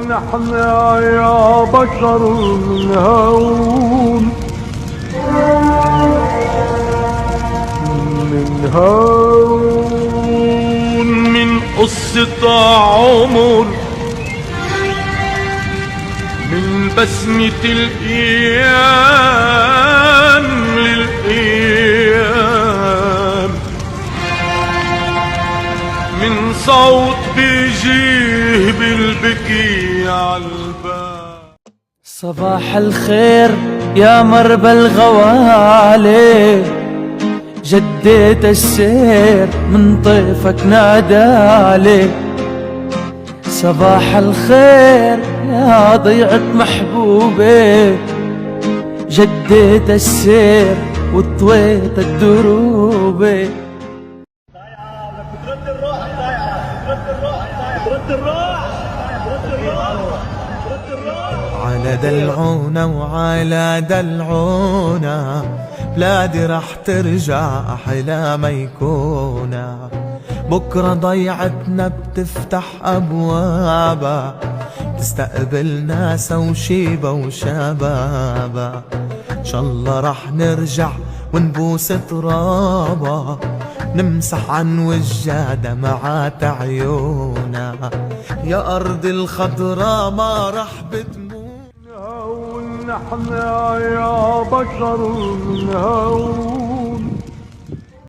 نحن يا بشر من هون من قصة عمر، من بسمة الأيام للأيام، من صوت بيجيه بالبكي عالباب. صباح الخير يا مربى الغوالي، جديت السير من طيفك نادالي. صباح الخير يا ضيعة محبوبي، جديت السير وطويت الدروبي. بترد الروح الضايعة، بترد الروح الضايعة، بترد الروح، بترد الروح، بترد الروح. على دلعونا وعلى دلعونا، بلادي رح ترجع أحلى ما يكونا. بكرة ضيعتنا بتفتح أبوابا، تستقبل ناسا وشيبة وشبابا. إن شاء الله رح نرجع ونبوس ترابا، نمسح عن وجها دمعات عيونا. يا أرض الخضراء ما رح بتموت. نحن يا بشر من هون